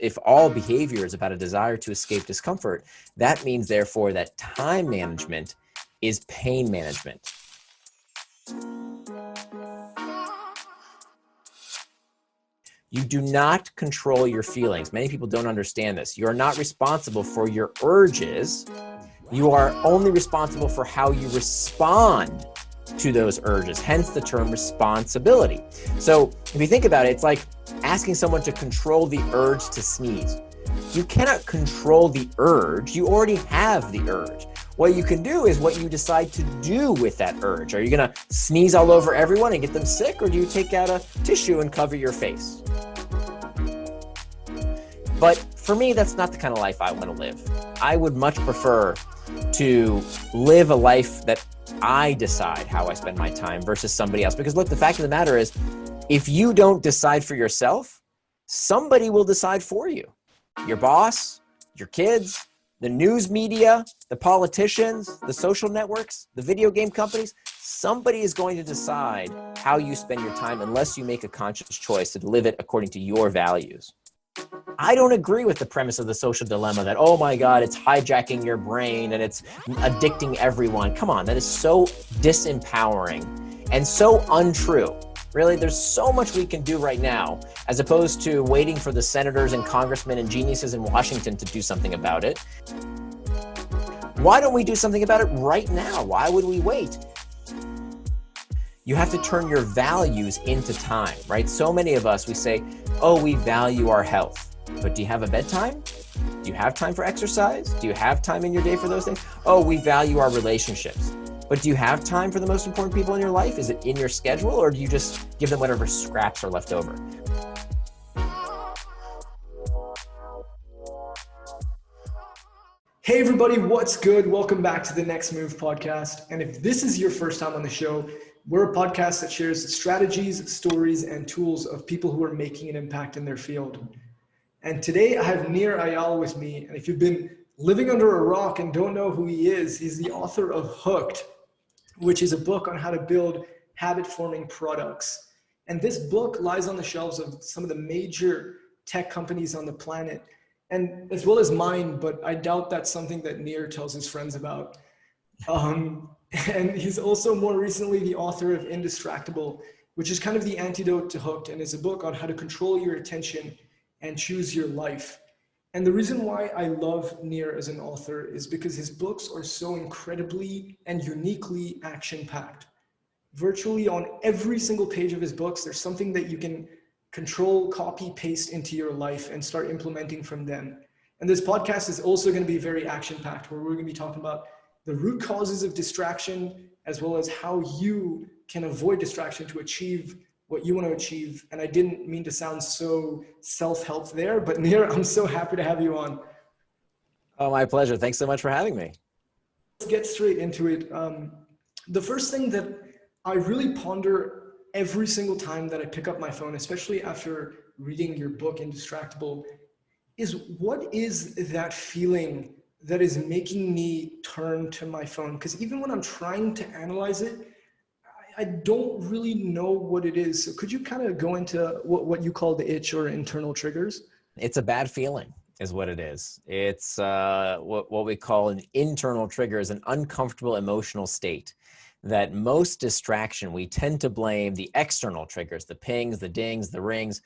If all behavior is about a desire to escape discomfort, that means therefore that time management is pain management. You do not control your feelings. Many people don't understand this. You are not responsible for your urges. You are only responsible for how you respond to those urges, hence the term responsibility. So if you think about it, it's like asking someone to control the urge to sneeze. You cannot control the urge. You already have the urge. What you can do is what you decide to do with that urge. Are you going to sneeze all over everyone and get them sick, or do you take out a tissue and cover your face? But for me, that's not the kind of life I want to live. I would much prefer to live a life that I decide how I spend my time versus somebody else. Because look, the fact of the matter is, if you don't decide for yourself, somebody will decide for you. Your boss, your kids, the news media, the politicians, the social networks, the video game companies, somebody is going to decide how you spend your time unless you make a conscious choice to live it according to your values. I don't agree with the premise of the social dilemma that, oh my God, it's hijacking your brain and it's addicting everyone. Come on, that is so disempowering and so untrue. Really, there's so much we can do right now as opposed to waiting for the senators and congressmen and geniuses in Washington to do something about it. Why don't we do something about it right now? Why would we wait? You have to turn your values into time, right? So many of us, we say, oh, we value our health. But do you have a bedtime? Do you have time for exercise? Do you have time in your day for those things? Oh, we value our relationships. But do you have time for the most important people in your life? Is it in your schedule, or do you just give them whatever scraps are left over? Hey everybody, what's good? Welcome back to the Next Move podcast. And if this is your first time on the show, we're a podcast that shares strategies, stories, and tools of people who are making an impact in their field. And today I have Nir Eyal with me. And if you've been living under a rock and don't know who he is, he's the author of Hooked, which is a book on how to build habit-forming products. And this book lies on the shelves of some of the major tech companies on the planet, and as well as mine, but I doubt that's something that Nir tells his friends about. And he's also more recently the author of Indistractable, which is kind of the antidote to Hooked, and is a book on how to control your attention and choose your life. And the reason why I love Nir as an author is because his books are so incredibly and uniquely action-packed. Virtually on every single page of his books, there's something that you can control, copy, paste into your life and start implementing from them. And this podcast is also going to be very action-packed, where we're going to be talking about the root causes of distraction, as well as how you can avoid distraction to achieve what you want to achieve. And I didn't mean to sound so self-help there, but Nir, I'm so happy to have you on. Oh, my pleasure. Thanks so much for having me. Let's get straight into it. The first thing that I really ponder every single time that I pick up my phone, especially after reading your book, Indistractable, is what is that feeling that is making me turn to my phone? Because even when I'm trying to analyze it, I don't really know what it is. So could you kind of go into what you call the itch or internal triggers? It's a bad feeling is what it is. It's what we call an internal trigger, is an uncomfortable emotional state that most distraction, we tend to blame the external triggers, the pings, the dings, the rings,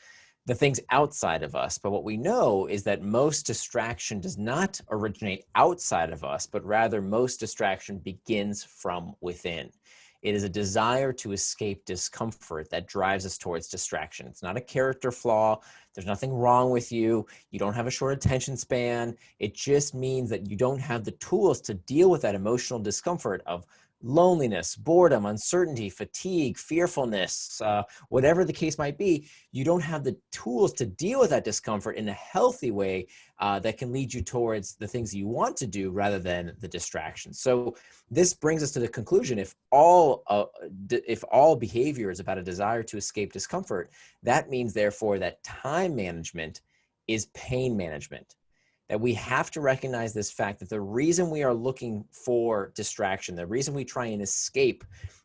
the things outside of us. But what we know is that most distraction does not originate outside of us, but rather most distraction begins from within. It is a desire to escape discomfort that drives us towards distraction. It's not a character flaw. There's nothing wrong with you. You don't have a short attention span. It just means that you don't have the tools to deal with that emotional discomfort of loneliness, boredom, uncertainty, fatigue, fearfulness, whatever the case might be. You don't have the tools to deal with that discomfort in a healthy way that can lead you towards the things you want to do rather than the distractions. So this brings us to the conclusion: if all behavior is about a desire to escape discomfort, that means therefore that time management is pain management. That we have to recognize this fact that the reason we are looking for distraction, the reason we try and escape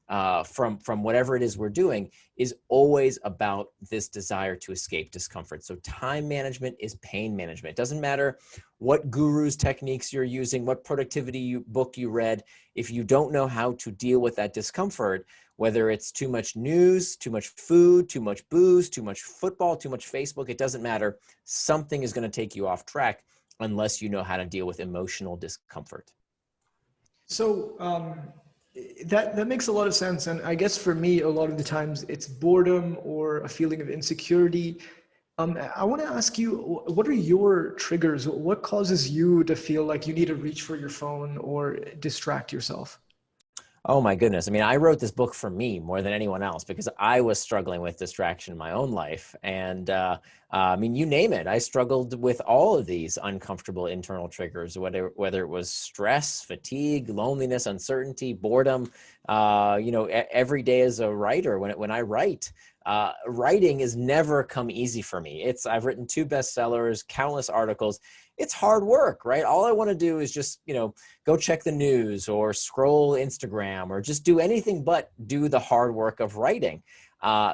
from whatever it is we're doing is always about this desire to escape discomfort. So time management is pain management. It doesn't matter what guru's techniques you're using, what productivity book you read. If you don't know how to deal with that discomfort, whether it's too much news, too much food, too much booze, too much football, too much Facebook, it doesn't matter. Something is going to take you off track unless you know how to deal with emotional discomfort. So that makes a lot of sense. And I guess for me, a lot of the times it's boredom or a feeling of insecurity. I want to ask you, what are your triggers? What causes you to feel like you need to reach for your phone or distract yourself? Oh my goodness. I mean, I wrote this book for me more than anyone else because I was struggling with distraction in my own life. And I mean, you name it. I struggled with all of these uncomfortable internal triggers, whether it was stress, fatigue, loneliness, uncertainty, boredom. Every day as a writer, when I write, writing has never come easy for me. I've written 2 bestsellers, countless articles. It's hard work, right? All I want to do is just, go check the news or scroll Instagram or just do anything but do the hard work of writing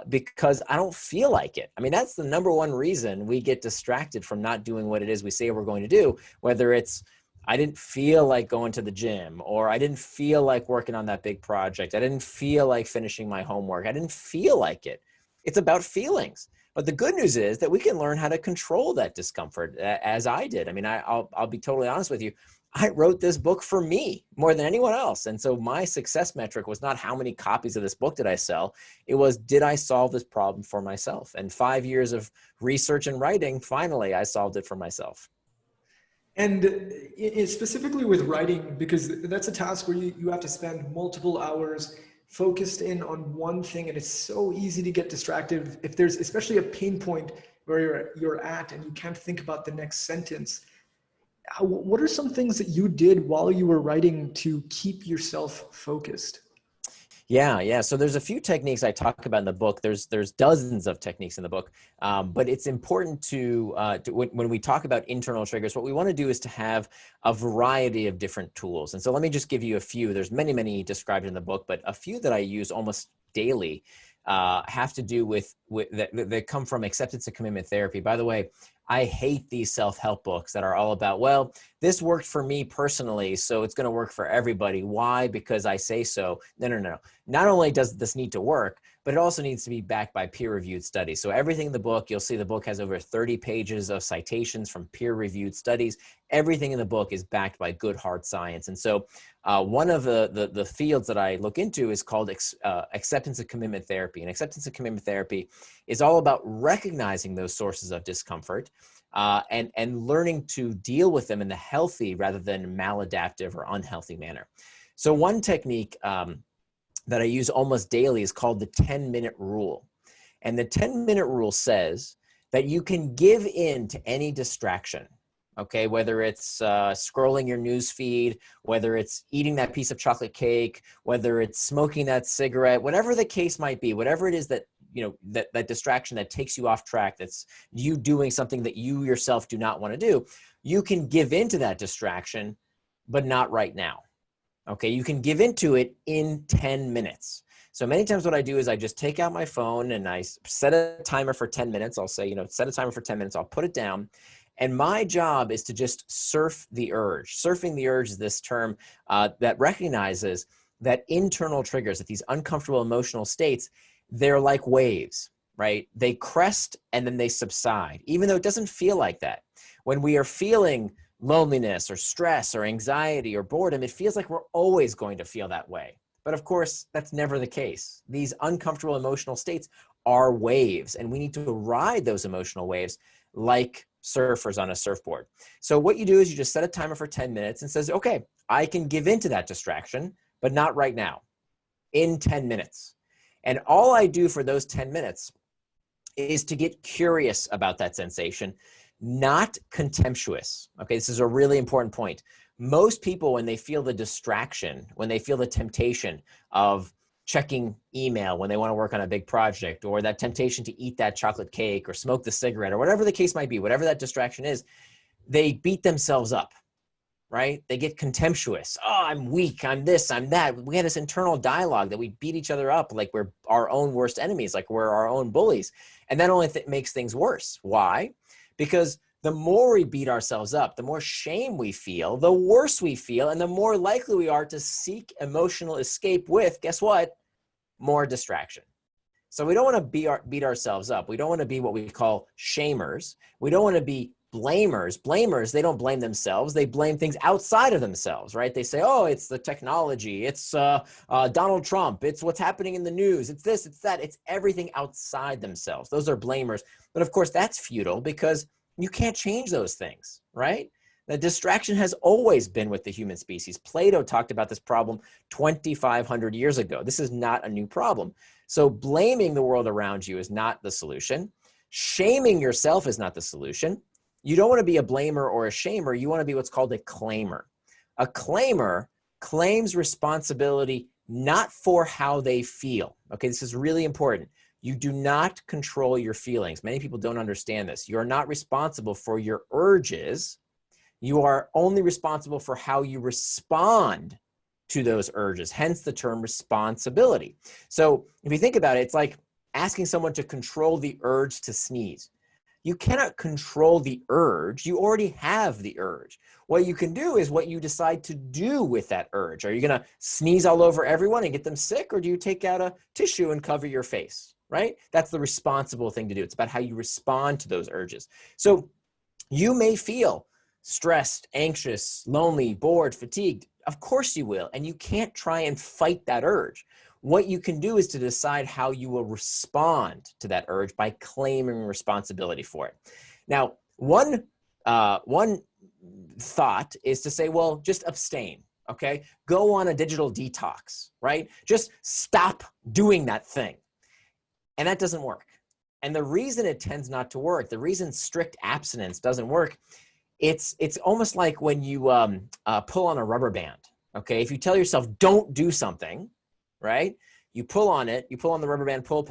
because I don't feel like it. I mean, that's the number one reason we get distracted from not doing what it is we say we're going to do, whether it's I didn't feel like going to the gym, or I didn't feel like working on that big project. I didn't feel like finishing my homework. I didn't feel like it. It's about feelings. But the good news is that we can learn how to control that discomfort as I did. I mean, I'll be totally honest with you. I wrote this book for me more than anyone else. And so my success metric was not how many copies of this book did I sell. It was, did I solve this problem for myself? And 5 years of research and writing, finally, I solved it for myself. And specifically with writing, because that's a task where you have to spend multiple hours focused in on one thing, and it's so easy to get distracted if there's especially a pain point where you're at and you can't think about the next sentence. What are some things that you did while you were writing to keep yourself focused? Yeah. So there's a few techniques I talk about in the book. There's dozens of techniques in the book, but it's important to when we talk about internal triggers, what we want to do is to have a variety of different tools. And so let me just give you a few. There's many described in the book, but a few that I use almost daily have to do with that come from acceptance and commitment therapy. By the way, I hate these self-help books that are all about, well, this worked for me personally, so it's going to work for everybody. Why? Because I say so. No. Not only does this need to work, but it also needs to be backed by peer-reviewed studies. So everything in the book, you'll see the book has over 30 pages of citations from peer-reviewed studies. Everything in the book is backed by good hard science. And so one of the fields that I look into is called acceptance and commitment therapy. And acceptance and commitment therapy is all about recognizing those sources of discomfort and learning to deal with them in the healthy rather than maladaptive or unhealthy manner. So one technique that I use almost daily is called the 10-minute rule. And the 10-minute rule says that you can give in to any distraction. Okay, whether it's scrolling your news feed, whether it's eating that piece of chocolate cake, whether it's smoking that cigarette, whatever the case might be, whatever it is that, that distraction that takes you off track, that's you doing something that you yourself do not want to do, you can give into that distraction, but not right now. Okay, you can give into it in 10 minutes. So many times what I do is I just take out my phone and I set a timer for 10 minutes. I'll say, set a timer for 10 minutes. I'll put it down. And my job is to just surf the urge. Surfing the urge is this term that recognizes that internal triggers, that these uncomfortable emotional states, they're like waves, right? They crest and then they subside, even though it doesn't feel like that. When we are feeling loneliness or stress or anxiety or boredom, it feels like we're always going to feel that way. But of course, that's never the case. These uncomfortable emotional states are waves, and we need to ride those emotional waves like surfers on a surfboard. So what you do is you just set a timer for 10 minutes and says, okay, I can give into that distraction, but not right now, in 10 minutes. And all I do for those 10 minutes is to get curious about that sensation, not contemptuous. Okay, this is a really important point. Most people, when they feel the distraction, when they feel the temptation of checking email when they want to work on a big project, or that temptation to eat that chocolate cake or smoke the cigarette, or whatever the case might be, whatever that distraction is, they beat themselves up, right? They get contemptuous. Oh, I'm weak. I'm this, I'm that. We had this internal dialogue that we beat each other up like we're our own worst enemies, like we're our own bullies. And that only makes things worse. Why? Because the more we beat ourselves up, the more shame we feel, the worse we feel, and the more likely we are to seek emotional escape with, guess what? More distraction. So we don't want to beat ourselves up. We don't want to be what we call shamers. We don't want to be blamers. Blamers, they don't blame themselves. They blame things outside of themselves, right? They say, oh, it's the technology. It's Donald Trump. It's what's happening in the news. It's this, it's that. It's everything outside themselves. Those are blamers. But of course, that's futile because you can't change those things, right? The distraction has always been with the human species. Plato talked about this problem 2,500 years ago. This is not a new problem. So blaming the world around you is not the solution. Shaming yourself is not the solution. You don't want to be a blamer or a shamer. You want to be what's called a claimer. A claimer claims responsibility not for how they feel. Okay, this is really important. You do not control your feelings. Many people don't understand this. You are not responsible for your urges. You are only responsible for how you respond to those urges, hence the term responsibility. So if you think about it, it's like asking someone to control the urge to sneeze. You cannot control the urge. You already have the urge. What you can do is what you decide to do with that urge. Are you going to sneeze all over everyone and get them sick, or do you take out a tissue and cover your face, right? That's the responsible thing to do. It's about how you respond to those urges. So you may feel stressed, anxious, lonely, bored, fatigued. Of course you will. And you can't try and fight that urge. What you can do is to decide how you will respond to that urge by claiming responsibility for it. Now, one thought is to say, well, just abstain, okay? Go on a digital detox, right? Just stop doing that thing. And that doesn't work. And the reason it tends not to work, the reason strict abstinence doesn't work, it's almost like when you pull on a rubber band, okay? If you tell yourself, don't do something, right? You pull on it, you pull on the rubber band, pull.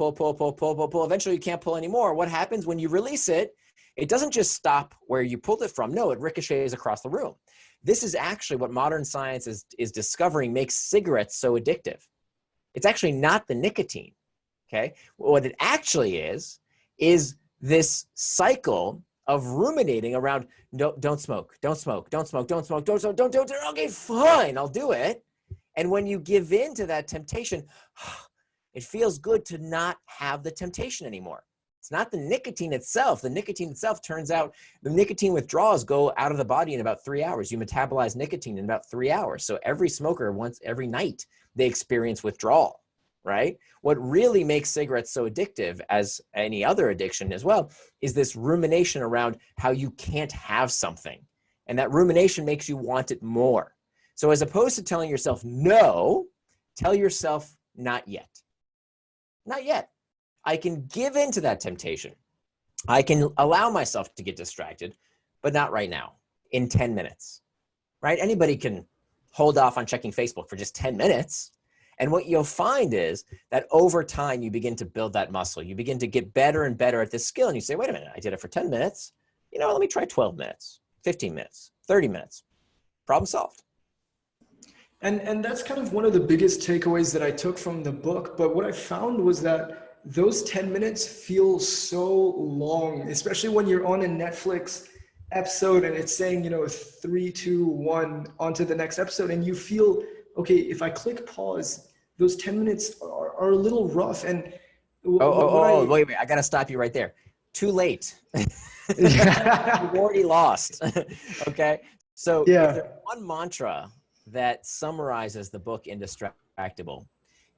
Eventually you can't pull anymore. What happens when you release it? It doesn't just stop where you pulled it from. No, it ricochets across the room. This is actually what modern science is discovering makes cigarettes so addictive. It's actually not the nicotine, okay? What it actually is this cycle of ruminating around, no, don't smoke, okay, fine, I'll do it. And when you give in to that temptation, it feels good to not have the temptation anymore. It's not the nicotine itself. The nicotine itself, turns out, the nicotine withdrawals go out of the body in about 3 hours. You metabolize nicotine in about 3 hours. So every smoker, every night, they experience withdrawal, right? What really makes cigarettes so addictive, as any other addiction as well, is this rumination around how you can't have something. And that rumination makes you want it more. So as opposed to telling yourself no, tell yourself not yet. Not yet. I can give in to that temptation. I can allow myself to get distracted, but not right now, in 10 minutes, right? Anybody can hold off on checking Facebook for just 10 minutes. And what you'll find is that over time, you begin to build that muscle. You begin to get better and better at this skill. And you say, wait a minute, I did it for 10 minutes. You know, let me try 12 minutes, 15 minutes, 30 minutes. Problem solved. And that's kind of one of the biggest takeaways that I took from the book. But what I found was that those 10 minutes feel so long, especially when you're on a Netflix episode and it's saying, 3, 2, 1 onto the next episode. And you feel, okay, if I click pause, those 10 minutes are a little rough. And wait, I got to stop you right there. Too late. You've already lost. Okay. So yeah. if there's one mantra that summarizes the book Indistractable,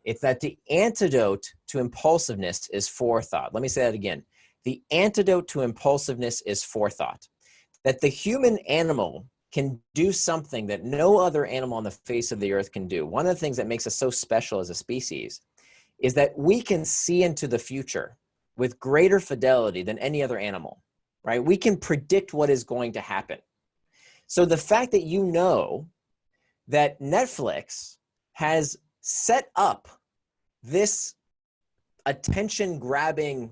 it's that the antidote to impulsiveness is forethought. Let me say that again. The antidote to impulsiveness is forethought. That the human animal can do something that no other animal on the face of the earth can do. One of the things that makes us so special as a species is that we can see into the future with greater fidelity than any other animal, right? We can predict what is going to happen. So the fact that you know that Netflix has set up this attention-grabbing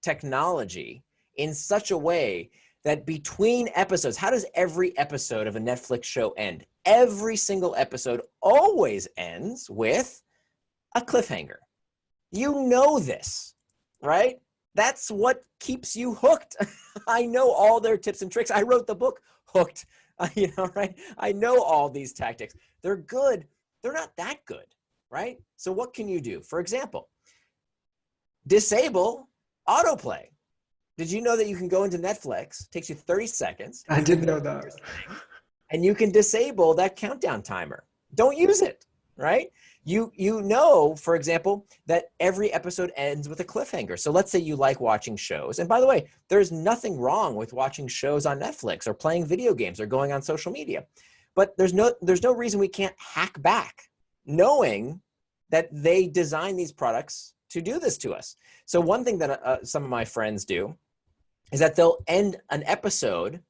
technology in such a way that between episodes, how does every episode of a Netflix show end? Every single episode always ends with a cliffhanger. You know this, right? That's what keeps you hooked. I know all their tips and tricks. I wrote the book Hooked, right? I know all these tactics. They're good. They're not that good, right? So what can you do? For example, disable autoplay. Did you know that you can go into Netflix, takes you 30 seconds. I didn't know that. And you can disable that countdown timer. Don't use it, right? You know, for example, that every episode ends with a cliffhanger. So let's say you like watching shows. And by the way, there's nothing wrong with watching shows on Netflix or playing video games or going on social media. But there's no reason we can't hack back, knowing that they design these products to do this to us. So one thing that some of my friends do is that they'll end an episode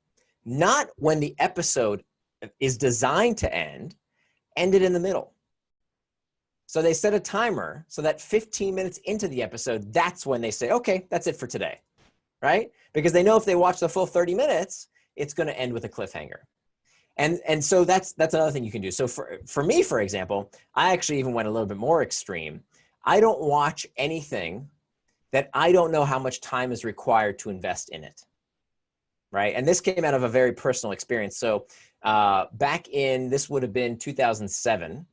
not when the episode is designed to end it in the middle. So they set a timer so that 15 minutes into the episode, that's when they say, okay, that's it for today, right? Because they know if they watch the full 30 minutes, it's going to end with a cliffhanger. And so that's another thing you can do. So for me, for example, I actually even went a little bit more extreme. I don't watch anything that I don't know how much time is required to invest in it, right? And this came out of a very personal experience. So back in, this would have been 2007.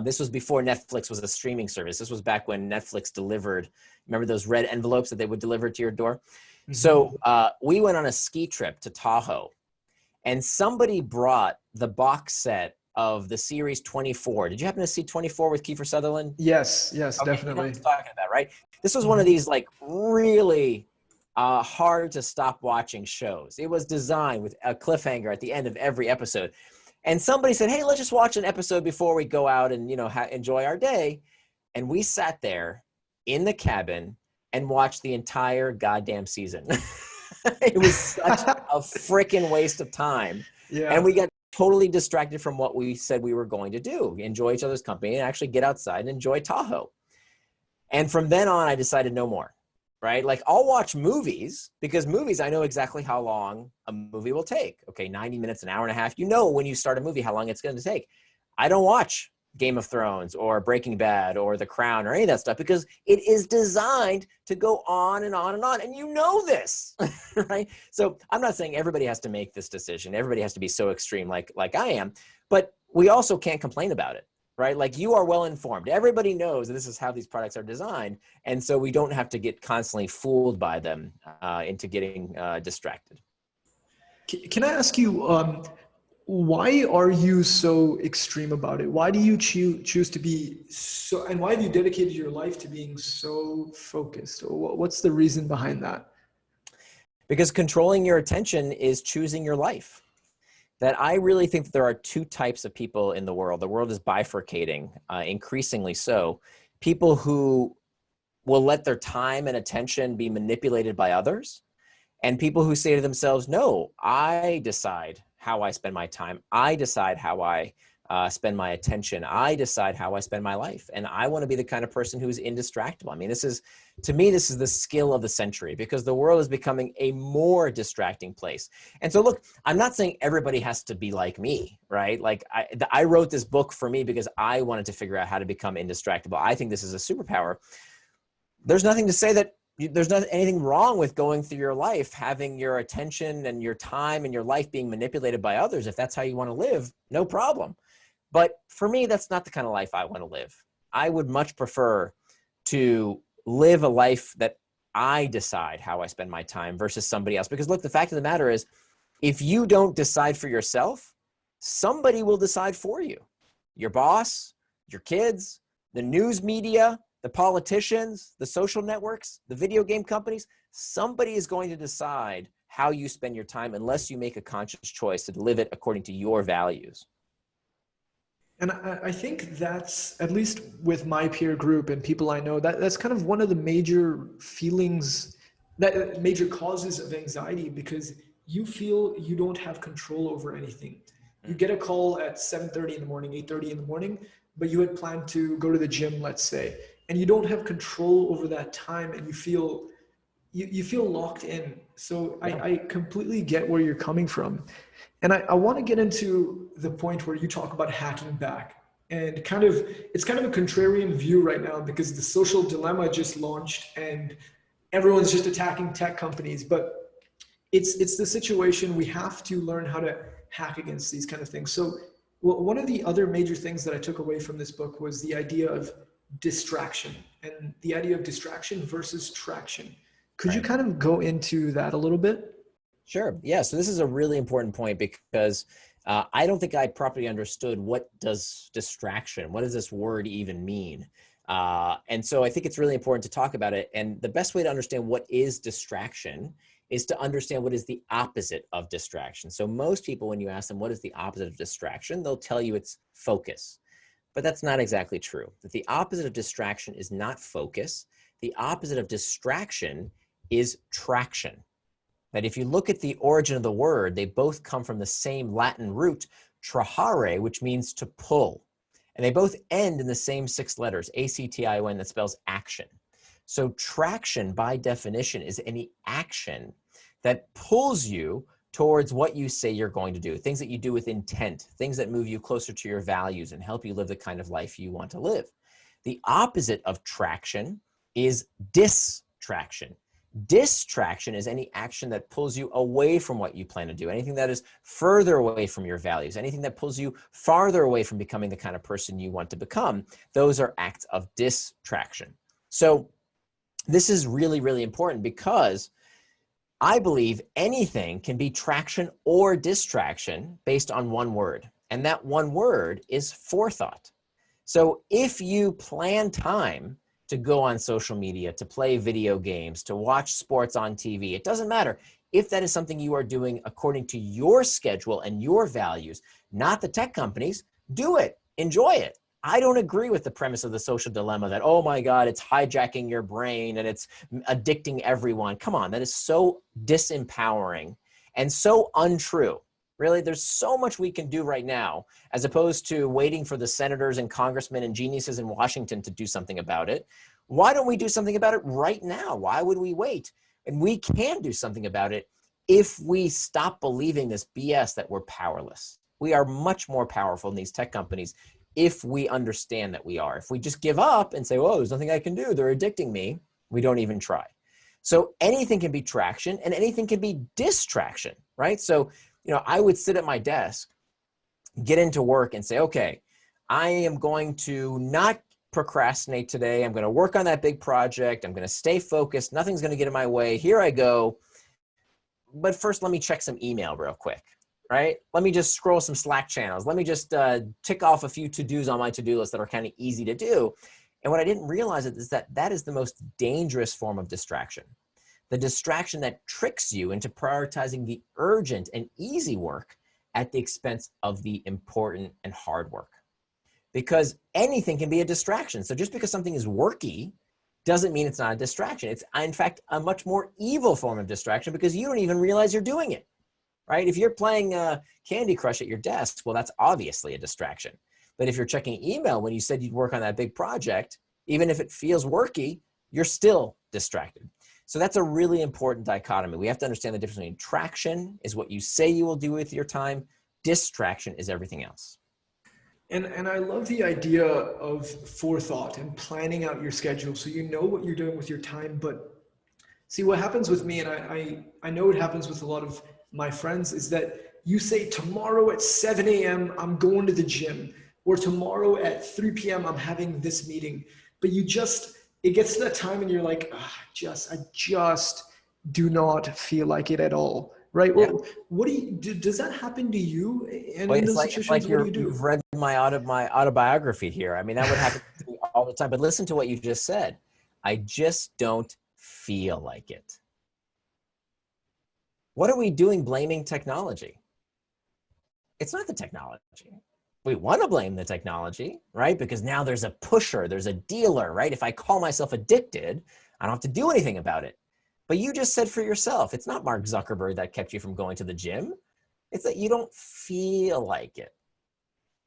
This was before Netflix was a streaming service. This was back when Netflix delivered, remember those red envelopes that they would deliver to your door? Mm-hmm. So we went on a ski trip to Tahoe, and somebody brought the box set of the series 24. Did you happen to see 24 with Kiefer Sutherland? Yes, okay, definitely. You know what I'm talking about, right? This was one of these like really hard to stop watching shows. It was designed with a cliffhanger at the end of every episode. And somebody said, hey, let's just watch an episode before we go out and, enjoy our day. And we sat there in the cabin and watched the entire goddamn season. It was such a freaking waste of time. Yeah. And we got totally distracted from what we said we were going to do, enjoy each other's company and actually get outside and enjoy Tahoe. And from then on, I decided no more, right? Like I'll watch movies, because movies, I know exactly how long a movie will take. Okay, 90 minutes, an hour and a half. You know when you start a movie how long it's going to take. I don't watch Game of Thrones or Breaking Bad or The Crown or any of that stuff, because it is designed to go on and on and on. And you know this, right? So I'm not saying everybody has to make this decision. Everybody has to be so extreme like I am, but we also can't complain about it, right? Like you are well informed. Everybody knows that this is how these products are designed. And so we don't have to get constantly fooled by them into getting distracted. Can I ask you, why are you so extreme about it? Why do you choose to be so, and why have you dedicated your life to being so focused? Or what's the reason behind that? Because controlling your attention is choosing your life. That I really think that there are two types of people in the world. The world is bifurcating, increasingly so. People who will let their time and attention be manipulated by others, and people who say to themselves, no, I decide how I spend my time. I decide how I spend my attention. I decide how I spend my life. And I want to be the kind of person who's indistractable. I mean, to me, this is the skill of the century, because the world is becoming a more distracting place. And so look, I'm not saying everybody has to be like me, right? Like I wrote this book for me because I wanted to figure out how to become indistractable. I think this is a superpower. There's nothing to say that there's not anything wrong with going through your life, having your attention and your time and your life being manipulated by others. If that's how you want to live, no problem. But for me, that's not the kind of life I want to live. I would much prefer to live a life that I decide how I spend my time versus somebody else. Because look, the fact of the matter is, if you don't decide for yourself, somebody will decide for you. Your boss, your kids, the news media, the politicians, the social networks, the video game companies, somebody is going to decide how you spend your time unless you make a conscious choice to live it according to your values. And I think that's, at least with my peer group and people I know, that's kind of one of the major feelings, that major causes of anxiety, because you feel you don't have control over anything. You get a call at 7:30 in the morning, 8:30 in the morning, but you had planned to go to the gym, let's say, and you don't have control over that time, and you feel locked in. So Yeah. I completely get where you're coming from. And I want to get into the point where you talk about hacking back. And it's kind of a contrarian view right now because the social dilemma just launched and everyone's just attacking tech companies. But it's the situation we have to learn how to hack against these kind of things. So one of the other major things that I took away from this book was the idea of distraction and the idea of distraction versus traction. Could you Right. kind of go into that a little bit? Sure. Yeah. So this is a really important point because I don't think I properly understood what what does this word even mean? And so I think it's really important to talk about it. And the best way to understand what is distraction is to understand what is the opposite of distraction. So most people, when you ask them what is the opposite of distraction, they'll tell you it's focus. But that's not exactly true. That the opposite of distraction is not focus. The opposite of distraction is traction. That if you look at the origin of the word, they both come from the same Latin root, trahare, which means to pull. And they both end in the same 6 letters, A-C-T-I-O-N, that spells action. So traction, by definition, is any action that pulls you towards what you say you're going to do, things that you do with intent, things that move you closer to your values and help you live the kind of life you want to live. The opposite of traction is distraction. Distraction is any action that pulls you away from what you plan to do, anything that is further away from your values, anything that pulls you farther away from becoming the kind of person you want to become. Those are acts of distraction. So this is really, really important because I believe anything can be traction or distraction based on one word. And that one word is forethought. So if you plan time to go on social media, to play video games, to watch sports on TV, it doesn't matter. If that is something you are doing according to your schedule and your values, not the tech companies, do it, enjoy it. I don't agree with the premise of the social dilemma that, oh my God, it's hijacking your brain and it's addicting everyone. Come on, that is so disempowering and so untrue. Really, there's so much we can do right now as opposed to waiting for the senators and congressmen and geniuses in Washington to do something about it. Why don't we do something about it right now? Why would we wait? And we can do something about it if we stop believing this BS that we're powerless. We are much more powerful than these tech companies if we understand that we are. If we just give up and say, oh, there's nothing I can do, they're addicting me, we don't even try. So anything can be traction and anything can be distraction, right? So, I would sit at my desk, get into work and say, okay, I am going to not procrastinate today. I'm going to work on that big project. I'm going to stay focused. Nothing's going to get in my way. Here I go. But first, let me check some email real quick, right? Let me just scroll some Slack channels. Let me just tick off a few to-dos on my to-do list that are kind of easy to do. And what I didn't realize is that that is the most dangerous form of distraction. The distraction that tricks you into prioritizing the urgent and easy work at the expense of the important and hard work. Because anything can be a distraction. So just because something is worky doesn't mean it's not a distraction. It's, in fact, a much more evil form of distraction because you don't even realize you're doing it, right? If you're playing Candy Crush at your desk, well, that's obviously a distraction. But if you're checking email when you said you'd work on that big project, even if it feels worky, you're still distracted. So that's a really important dichotomy. We have to understand the difference between traction is what you say you will do with your time. Distraction is everything else. And I love the idea of forethought and planning out your schedule so you know what you're doing with your time. But see, what happens with me, and I know it happens with a lot of my friends, is that you say tomorrow at 7 a.m. I'm going to the gym, or tomorrow at 3 p.m. I'm having this meeting. But it gets to that time and you're like, I just do not feel like it at all. Right. Yeah. Well, does that happen to you? And Well, in those it's like situations, what do you you've do? read my autobiography here. I mean, that would happen to me all the time. But listen to what you just said. I just don't feel like it. What are we doing blaming technology? It's not the technology. We want to blame the technology, right? Because now there's a pusher, there's a dealer, right? If I call myself addicted, I don't have to do anything about it. But you just said for yourself, it's not Mark Zuckerberg that kept you from going to the gym. It's that you don't feel like it.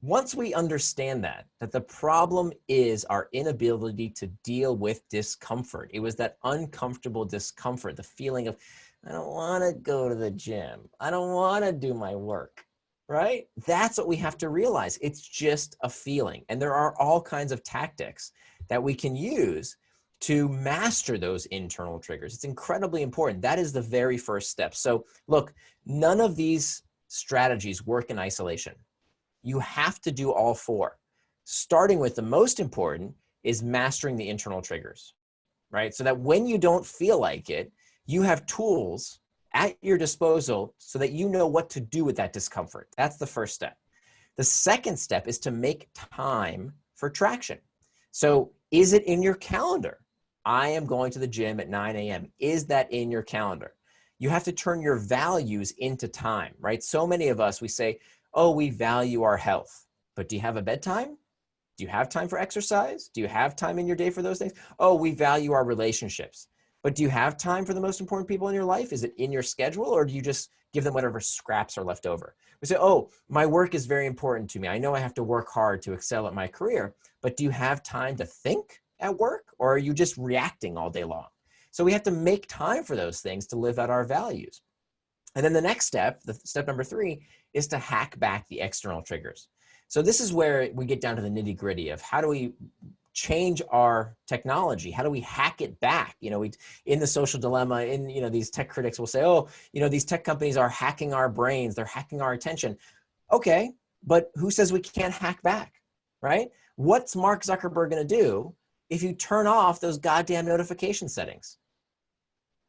Once we understand that the problem is our inability to deal with discomfort. It was that uncomfortable discomfort, the feeling of I don't want to go to the gym. I don't want to do my work, right? That's what we have to realize. It's just a feeling. And there are all kinds of tactics that we can use to master those internal triggers. It's incredibly important. That is the very first step. So look, none of these strategies work in isolation. You have to do all four. Starting with the most important is mastering the internal triggers, right? So that when you don't feel like it, you have tools at your disposal so that you know what to do with that discomfort. That's the first step. The second step is to make time for traction. So is it in your calendar? I am going to the gym at 9 a.m. Is that in your calendar? You have to turn your values into time, right? So many of us, we say, oh, we value our health, but do you have a bedtime? Do you have time for exercise? Do you have time in your day for those things? Oh, we value our relationships, but do you have time for the most important people in your life? Is it in your schedule, or do you just give them whatever scraps are left over? We say, oh, my work is very important to me. I know I have to work hard to excel at my career, but do you have time to think at work, or are you just reacting all day long? So we have to make time for those things to live out our values. And then the next step, the step number 3, is to hack back the external triggers. So this is where we get down to the nitty gritty of how do we change our technology? How do we hack it back? You know, we, in the social dilemma, in, you know, these tech critics will say, oh, you know, these tech companies are hacking our brains. They're hacking our attention. Okay, but who says we can't hack back, right? What's Mark Zuckerberg going to do if you turn off those goddamn notification settings?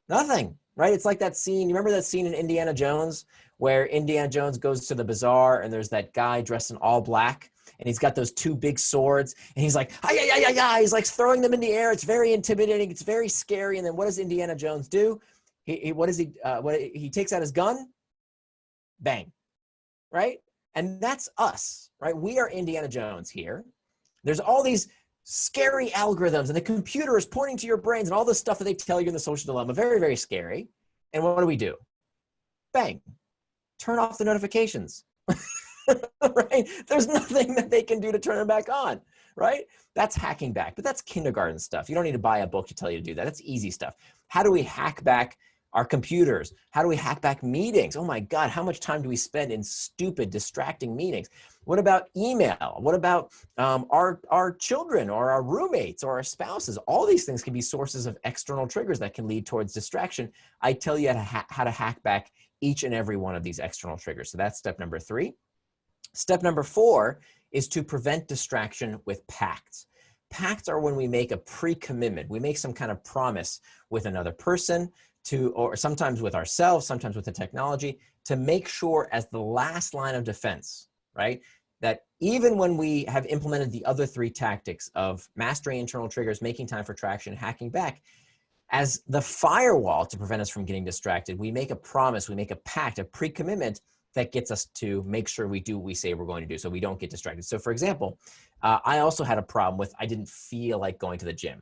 Nothing, right? It's like that scene. You remember that scene in Indiana Jones where Indiana Jones goes to the bazaar and there's that guy dressed in all black and he's got those 2 big swords and he's like, he's like throwing them in the air. It's very intimidating. It's very scary. And then what does Indiana Jones do? He takes out his gun, bang, right? And that's us, right? We are Indiana Jones here. There's all these scary algorithms and the computer is pointing to your brains and all this stuff that they tell you in the social dilemma. Very, very scary. And what do? Bang, turn off the notifications, right? There's nothing that they can do to turn them back on, right? That's hacking back, but that's kindergarten stuff. You don't need to buy a book to tell you to do that. That's easy stuff. How do we hack back our computers? How do we hack back meetings? Oh my God, how much time do we spend in stupid, distracting meetings? What about email? What about our children or our roommates or our spouses? All these things can be sources of external triggers that can lead towards distraction. I tell you how to hack back each and every one of these external triggers. So that's step number 3. Step number 4 is to prevent distraction with pacts. Pacts are when we make a pre-commitment. We make some kind of promise with another person, or sometimes with ourselves, sometimes with the technology, to make sure as the last line of defense, right, that even when we have implemented the other 3 tactics of mastering internal triggers, making time for traction, hacking back, as the firewall to prevent us from getting distracted, we make a promise, we make a pact, a pre-commitment that gets us to make sure we do what we say we're going to do so we don't get distracted. So for example, I also had a problem with, I didn't feel like going to the gym.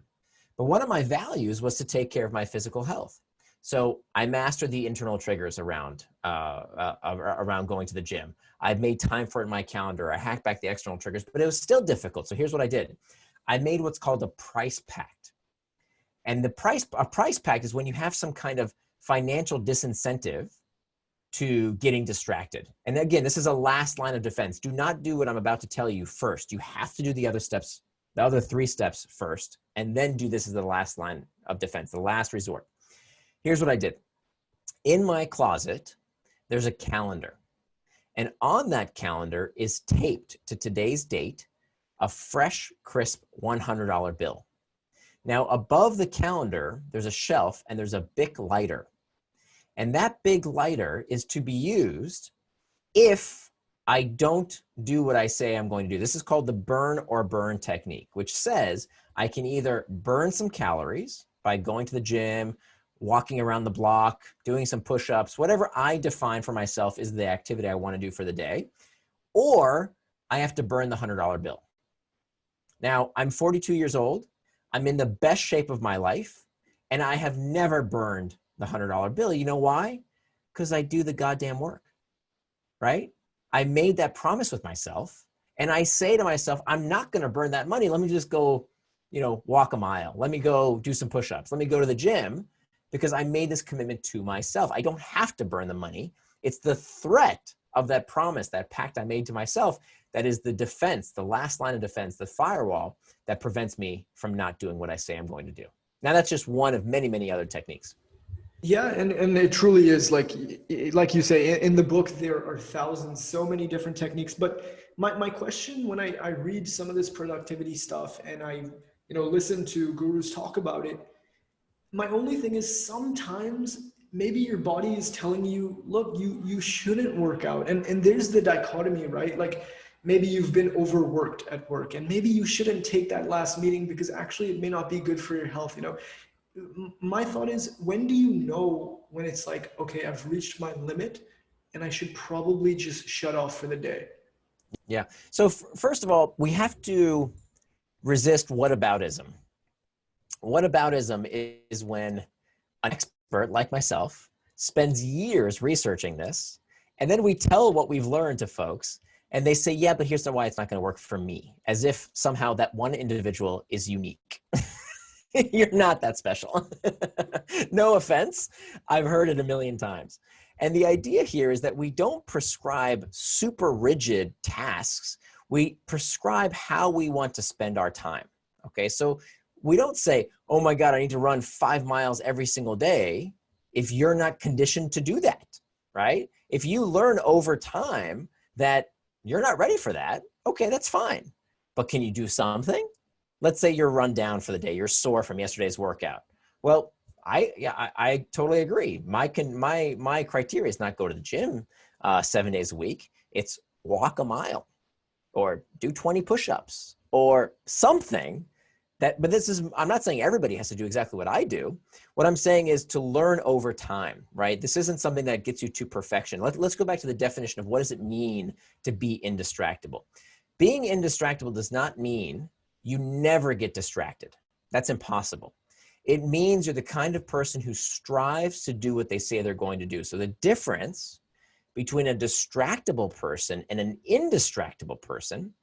But one of my values was to take care of my physical health. So I mastered the internal triggers around going to the gym. I've made time for it in my calendar. I hacked back the external triggers, but it was still difficult. So here's what I did. I made what's called a price pact. And a price pact is when you have some kind of financial disincentive to getting distracted. And again, this is a last line of defense. Do not do what I'm about to tell you first. You have to do the other steps, the other 3 steps first, and then do this as the last line of defense, the last resort. Here's what I did. In my closet, there's a calendar. And on that calendar is taped to today's date, a fresh, crisp $100 bill. Now, above the calendar, there's a shelf and there's a Bic lighter. And that big lighter is to be used if I don't do what I say I'm going to do. This is called the burn or burn technique, which says I can either burn some calories by going to the gym, walking around the block, doing some push-ups, whatever I define for myself is the activity I want to do for the day, or I have to burn the $100 bill. Now, I'm 42 years old. I'm in the best shape of my life, and I have never burned the $100 bill. You know why? Because I do the goddamn work, right? I made that promise with myself, and I say to myself, I'm not going to burn that money. Let me just go, walk a mile. Let me go do some push-ups. Let me go to the gym, because I made this commitment to myself. I don't have to burn the money. It's the threat of that promise, that pact I made to myself, that is the defense, the last line of defense, the firewall that prevents me from not doing what I say I'm going to do. Now, that's just one of many, many other techniques. Yeah, and it truly is like you say, in the book, there are thousands, so many different techniques. But my question when I read some of this productivity stuff and I, listen to gurus talk about it, my only thing is sometimes maybe your body is telling you, look, you shouldn't work out. And there's the dichotomy, right? Like maybe you've been overworked at work and maybe you shouldn't take that last meeting because actually it may not be good for your health. My thought is, when do you know when it's like, okay, I've reached my limit and I should probably just shut off for the day? Yeah. So first of all, we have to resist whataboutism. Whataboutism is when an expert like myself spends years researching this, and then we tell what we've learned to folks, and they say, yeah, but here's why it's not going to work for me, as if somehow that one individual is unique. You're not that special. No offense. I've heard it a million times. And the idea here is that we don't prescribe super rigid tasks. We prescribe how we want to spend our time. Okay, so we don't say, oh my God, I need to run 5 miles every single day if you're not conditioned to do that, right? If you learn over time that you're not ready for that, okay, that's fine. But can you do something? Let's say you're run down for the day. You're sore from yesterday's workout. Well, I totally agree. My criteria is not go to the gym 7 days a week. It's walk a mile or do 20 push-ups or something. But I'm not saying everybody has to do exactly what I do. What I'm saying is to learn over time, right? This isn't something that gets you to perfection. Let's go back to the definition of what does it mean to be indistractable. Being indistractable does not mean you never get distracted. That's impossible. It means you're the kind of person who strives to do what they say they're going to do. So the difference between a distractible person and an indistractable person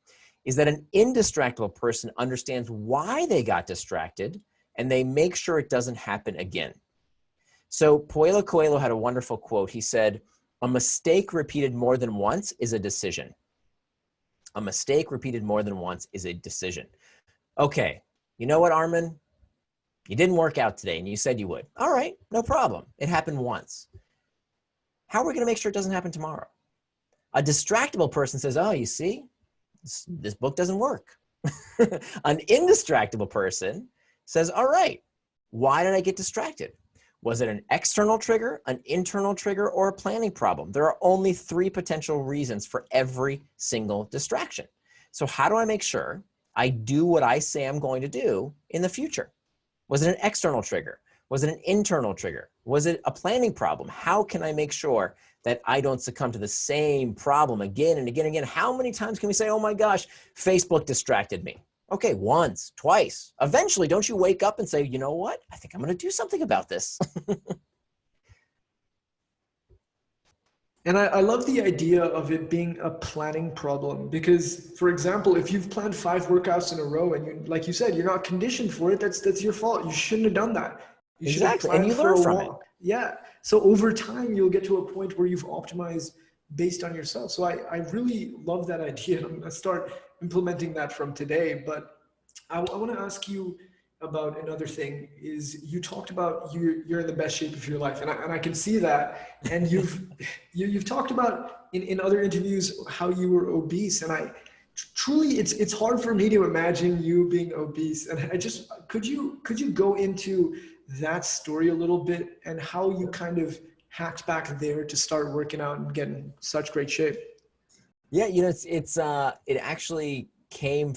is that an indistractable person understands why they got distracted and they make sure it doesn't happen again. So Paulo Coelho had a wonderful quote. He said, a mistake repeated more than once is a decision. A mistake repeated more than once is a decision. Okay, you know what, Armin? You didn't work out today and you said you would. All right, no problem. It happened once. How are we going to make sure it doesn't happen tomorrow? A distractible person says, oh, you see, this book doesn't work. An indistractable person says, all right, why did I get distracted? Was it an external trigger, an internal trigger, or a planning problem? There are only 3 potential reasons for every single distraction. So how do I make sure I do what I say I'm going to do in the future? Was it an external trigger? Was it an internal trigger? Was it a planning problem? How can I make sure that I don't succumb to the same problem again and again and again? How many times can we say, oh my gosh, Facebook distracted me? Okay, once, twice. Eventually, don't you wake up and say, you know what? I think I'm going to do something about this. And I love the idea of it being a planning problem because, for example, if you've planned 5 workouts in a row and you, like you said, you're not conditioned for it, that's your fault. You shouldn't have done that. You should have planned for a walk. Yeah. So over time, you'll get to a point where you've optimized based on yourself. So I really love that idea. I'm going to start implementing that from today. But I want to ask you about another thing. Is you talked about you're in the best shape of your life, and I can see that. And you've talked about in other interviews how you were obese, and I truly it's hard for me to imagine you being obese. And I just could you go into that story a little bit and how you kind of hacked back there to start working out and get in such great shape? Yeah, it actually came.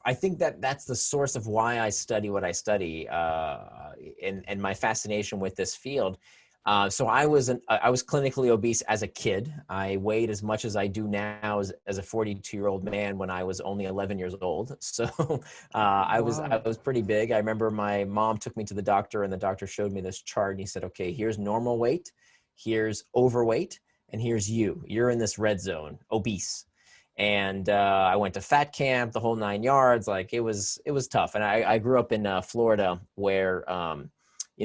I think that's the source of why I study what I study, and my fascination with this field. So I was clinically obese as a kid. I weighed as much as I do now as a 42-year-old man when I was only 11 years old. So I was pretty big. I remember my mom took me to the doctor, and the doctor showed me this chart, and he said, "Okay, here's normal weight, here's overweight, and here's you. You're in this red zone, obese." And I went to fat camp, the whole 9 yards. Like it was tough. And I grew up in Florida, where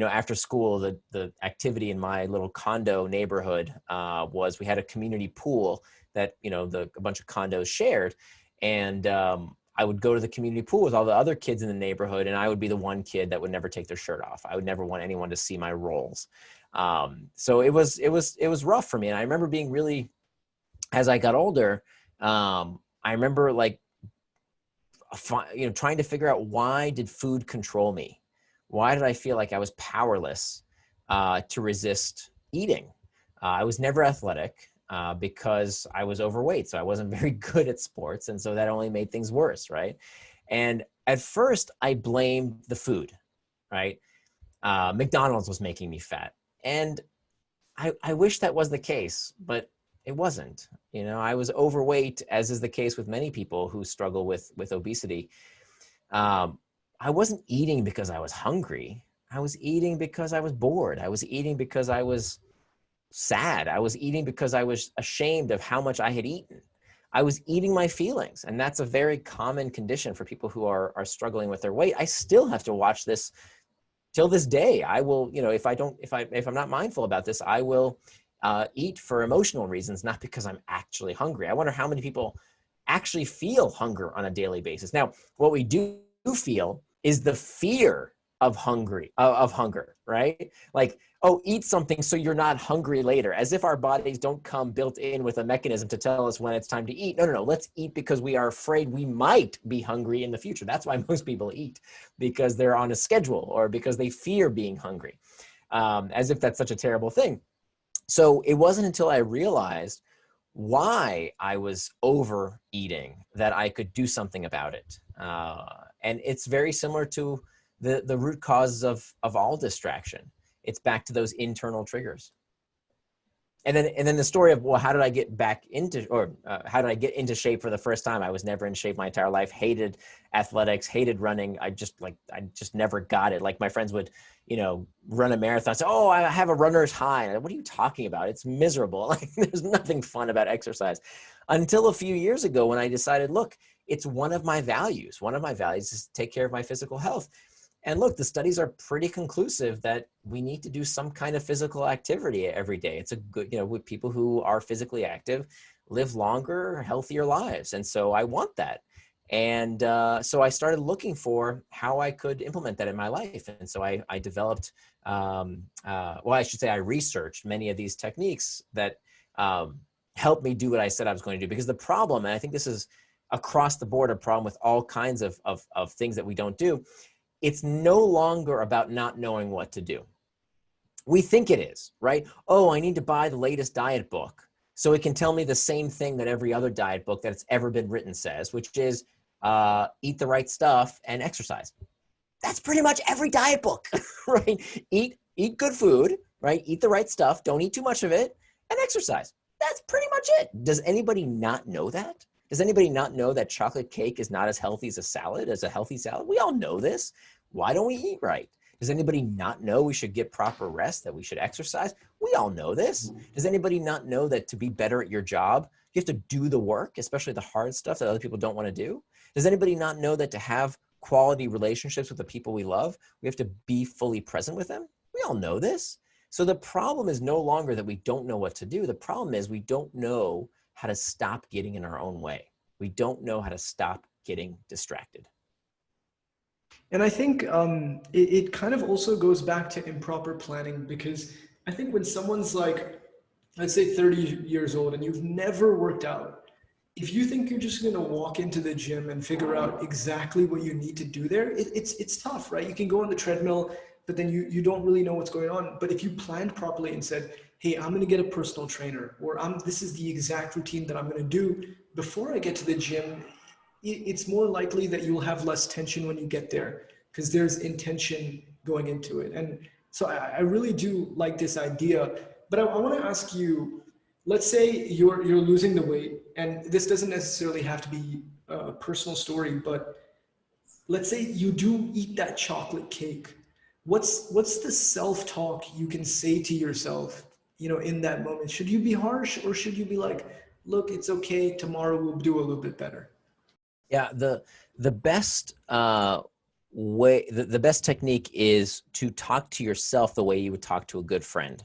after school, the activity in my little condo neighborhood was we had a community pool that, a bunch of condos shared. And I would go to the community pool with all the other kids in the neighborhood, and I would be the one kid that would never take their shirt off. I would never want anyone to see my rolls. So it was rough for me. And I remember being really, as I got older, I remember trying to figure out, why did food control me? Why did I feel like I was powerless to resist eating? I was never athletic because I was overweight, so I wasn't very good at sports, and so that only made things worse, right? And at first, I blamed the food, right? McDonald's was making me fat, and I wish that was the case, but it wasn't. I was overweight, as is the case with many people who struggle with obesity. I wasn't eating because I was hungry. I was eating because I was bored. I was eating because I was sad. I was eating because I was ashamed of how much I had eaten. I was eating my feelings. And that's a very common condition for people who are struggling with their weight. I still have to watch this till this day. I will, if I'm not mindful about this, I will eat for emotional reasons, not because I'm actually hungry. I wonder how many people actually feel hunger on a daily basis. Now, what we do feel is the fear of hunger, right? Like, oh, eat something so you're not hungry later, as if our bodies don't come built in with a mechanism to tell us when it's time to eat. No. Let's eat because we are afraid we might be hungry in the future. That's why most people eat, because they're on a schedule or because they fear being hungry, as if that's such a terrible thing. So it wasn't until I realized why I was overeating that I could do something about it. And it's very similar to the root causes of all distraction. It's back to those internal triggers. And then the story of, well, how did I get into shape for the first time? I was never in shape my entire life, hated athletics, hated running. I just never got it. Like, my friends would, run a marathon. Say, oh, I have a runner's high. What are you talking about? It's miserable. Like, there's nothing fun about exercise. Until a few years ago, when I decided, look, it's one of my values. One of my values is to take care of my physical health. And look, the studies are pretty conclusive that we need to do some kind of physical activity every day. It's a good, with people who are physically active live longer, healthier lives. And so I want that. And so I started looking for how I could implement that in my life. And so I developed, I researched many of these techniques that helped me do what I said I was going to do. Because the problem, and I think this is across the board a problem with all kinds of things that we don't do, it's no longer about not knowing what to do. We think it is, right? Oh, I need to buy the latest diet book so it can tell me the same thing that every other diet book that's ever been written says, which is eat the right stuff and exercise. That's pretty much every diet book, right? Eat good food, right? Eat the right stuff. Don't eat too much of it, and exercise. That's pretty much it. Does anybody not know that? Does anybody not know that chocolate cake is not as healthy as a healthy salad? We all know this. Why don't we eat right? Does anybody not know we should get proper rest, that we should exercise? We all know this. Does anybody not know that to be better at your job, you have to do the work, especially the hard stuff that other people don't want to do? Does anybody not know that to have quality relationships with the people we love, we have to be fully present with them? We all know this. So the problem is no longer that we don't know what to do. The problem is we don't know how to stop getting in our own way. We don't know how to stop getting distracted. And I think it kind of also goes back to improper planning, because I think when someone's like, let's say 30 years old and you've never worked out, if you think you're just going to walk into the gym and figure out exactly what you need to do there, it's tough, right? You can go on the treadmill, but then you don't really know what's going on. But if you planned properly and said, hey, I'm going to get a personal trainer, or this is the exact routine that I'm going to do before I get to the gym, it's more likely that you'll have less tension when you get there, because there's intention going into it. And so I really do like this idea. But I want to ask you, let's say you're losing the weight, and this doesn't necessarily have to be a personal story, but let's say you do eat that chocolate cake. What's the self-talk you can say to yourself, in that moment? Should you be harsh, or should you be like, look, it's okay, tomorrow we'll do a little bit better? Yeah, the best the best technique is to talk to yourself the way you would talk to a good friend,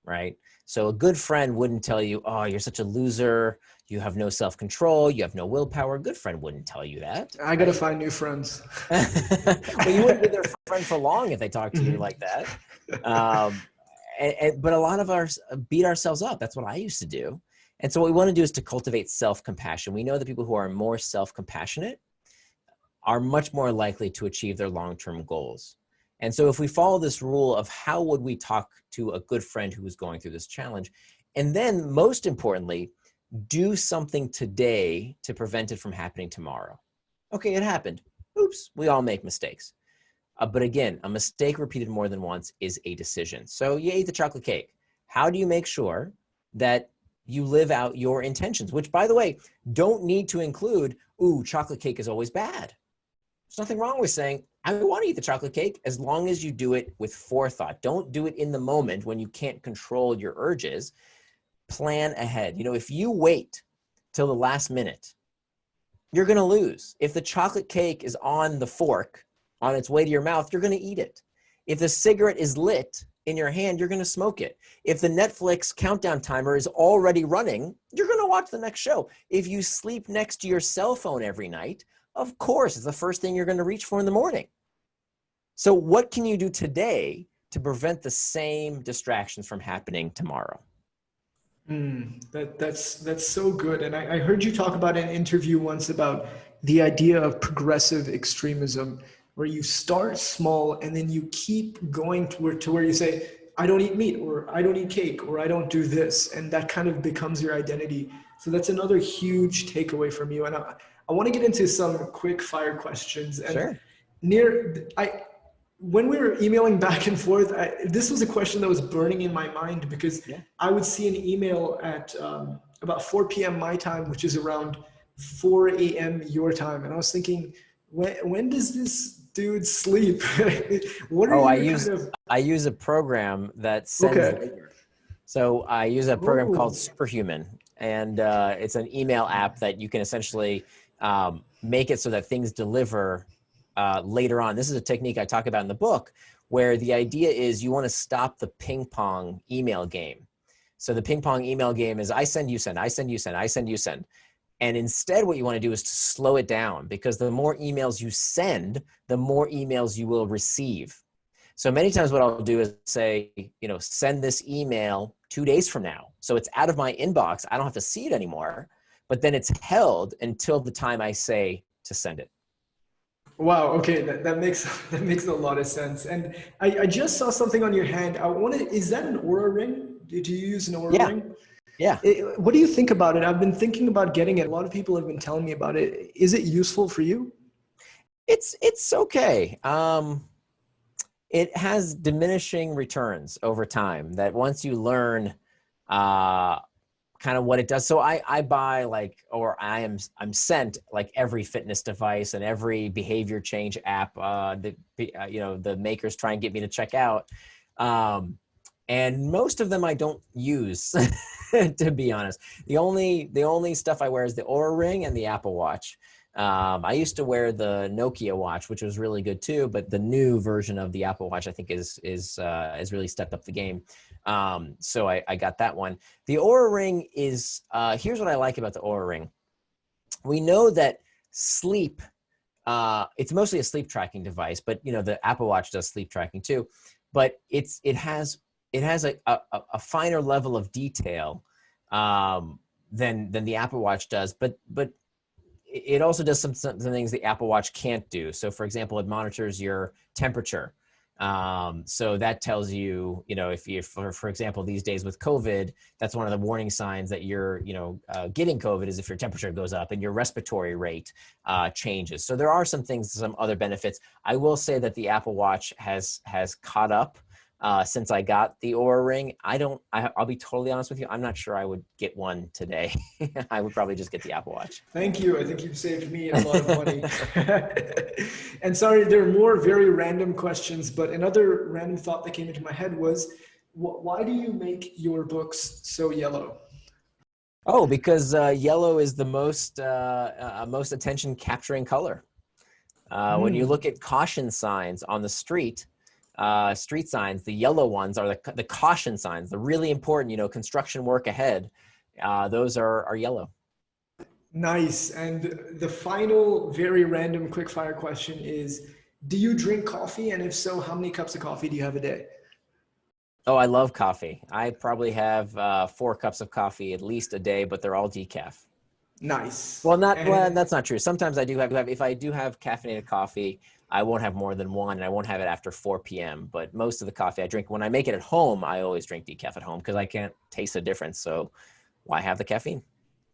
right? So a good friend wouldn't tell you, oh, you're such a loser, you have no self-control, you have no willpower. A good friend wouldn't tell you that, I got to right? find new friends. Well, you wouldn't be their friend for long if they talked to you Mhm. like that. Um, but a lot of us beat ourselves up. That's what I used to do. And so what we want to do is to cultivate self-compassion. We know that people who are more self-compassionate are much more likely to achieve their long-term goals. And so if we follow this rule of how would we talk to a good friend who is going through this challenge, and then most importantly, do something today to prevent it from happening tomorrow. Okay, it happened. Oops, we all make mistakes. But again, a mistake repeated more than once is a decision. So you ate the chocolate cake. How do you make sure that you live out your intentions, which by the way, don't need to include, ooh, chocolate cake is always bad. There's nothing wrong with saying, I want to eat the chocolate cake as long as you do it with forethought. Don't do it in the moment when you can't control your urges. Plan ahead. You know, if you wait till the last minute, you're going to lose. If the chocolate cake is on the fork on its way to your mouth, you're going to eat it. If the cigarette is lit in your hand, you're going to smoke it. If the Netflix countdown timer is already running, you're going to watch the next show. If you sleep next to your cell phone every night, of course, it's the first thing you're going to reach for in the morning. So what can you do today to prevent the same distractions from happening tomorrow? That's so good. And I heard you talk about in an interview once about the idea of progressive extremism, where you start small and then you keep going to where you say, I don't eat meat, or I don't eat cake, or I don't do this. And that kind of becomes your identity. So that's another huge takeaway from you. And I want to get into some quick fire questions. And Sure. when we were emailing back and forth, this was a question that was burning in my mind because Yeah. I would see an email at about 4 p.m. my time, which is around 4 a.m. your time. And I was thinking, when does this dude sleep? What are Oh, your kind of, I use a program that sends okay. later. So I use a program called Oh, Superhuman, and it's an email app that you can essentially make it so that things deliver later on. This is a technique I talk about in the book, where the idea is you want to stop the ping pong email game. So the ping pong email game is I send, you send, I send, you send, I send, you send. And instead, what you want to do is to slow it down, because the more emails you send, the more emails you will receive. So many times what I'll do is say, send this email 2 days from now. So it's out of my inbox. I don't have to see it anymore, but then it's held until the time I say to send it. wow. Okay. That makes, that makes a lot of sense. And I just saw something on your hand. Is that an Aura ring? Did you use an Aura Yeah. ring? Yeah. What do you think about it? I've been thinking about getting it. A lot of people have been telling me about it. Is it useful for you? It's okay. It has diminishing returns over time, that once you learn uh, kind of what it does. So I buy I'm sent like every fitness device and every behavior change app the makers try and get me to check out. And most of them I don't use, to be honest. The only stuff I wear is the Oura Ring and the Apple Watch. I used to wear the Nokia watch, which was really good too, but the new version of the Apple Watch I think is really stepped up the game. So I got that one. The Oura Ring is here's what I like about the Oura Ring. We know that sleep. It's mostly a sleep tracking device, but the Apple Watch does sleep tracking too. But it has a finer level of detail than the Apple Watch does. But it also does some things the Apple Watch can't do. So for example, it monitors your temperature. So that tells you, if for example, these days with COVID, that's one of the warning signs that you're, getting COVID, is if your temperature goes up and your respiratory rate changes. So there are some things, some other benefits. I will say that the Apple Watch has caught up since I got the Oura Ring. I'll be totally honest with you. I'm not sure I would get one today. I would probably just get the Apple Watch. Thank you. I think you've saved me a lot of money. And sorry, there are more very random questions, but another random thought that came into my head was, why do you make your books so yellow? Oh, because yellow is the most attention capturing color. When you look at caution signs on the street signs, the yellow ones are the caution signs, the really important, construction work ahead. Those are yellow. Nice. And the final, very random quick-fire question is, do you drink coffee? And if so, how many cups of coffee do you have a day? Oh, I love coffee. I probably have 4 cups of coffee at least a day, but they're all decaf. Nice. Well, that's not true. Sometimes I do have, if I do have caffeinated coffee, I won't have more than one, and I won't have it after 4 p.m. But most of the coffee I drink, when I make it at home, I always drink decaf at home because I can't taste the difference. So why have the caffeine?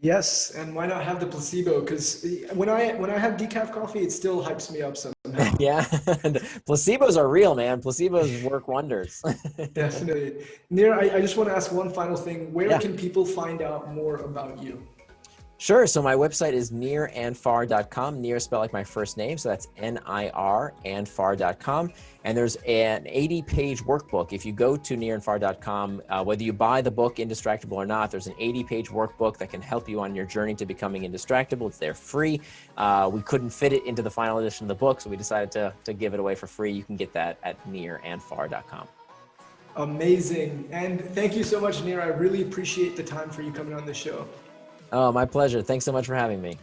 Yes, and why not have the placebo? Because when I have decaf coffee, it still hypes me up somehow. Yeah, placebos are real, man. Placebos work wonders. Definitely. Nir, I just want to ask one final thing. Where Yeah. can people find out more about you? Sure. So my website is nirandfar.com. Nir spelled like my first name. So that's N-I-R and far.com. And there's an 80-page workbook. If you go to nirandfar.com, whether you buy the book Indistractable or not, there's an 80-page workbook that can help you on your journey to becoming indistractable. It's there free. We couldn't fit it into the final edition of the book, so we decided to give it away for free. You can get that at nirandfar.com. Amazing. And thank you so much, Nir. I really appreciate the time for you coming on the show. Oh, my pleasure. Thanks so much for having me.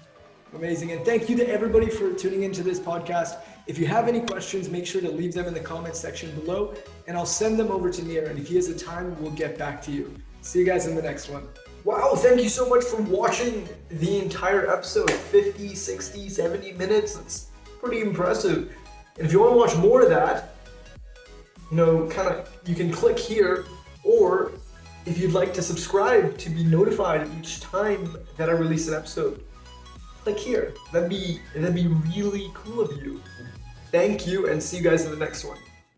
Amazing. And thank you to everybody for tuning into this podcast. If you have any questions, make sure to leave them in the comments section below, and I'll send them over to Nir. And if he has the time, we'll get back to you. See you guys in the next one. Wow, thank you so much for watching the entire episode. 50, 60, 70 minutes. That's pretty impressive. And if you want to watch more of that, you can click here, or if you'd like to subscribe to be notified each time that I release an episode, click here. That'd be really cool of you. Thank you, and see you guys in the next one.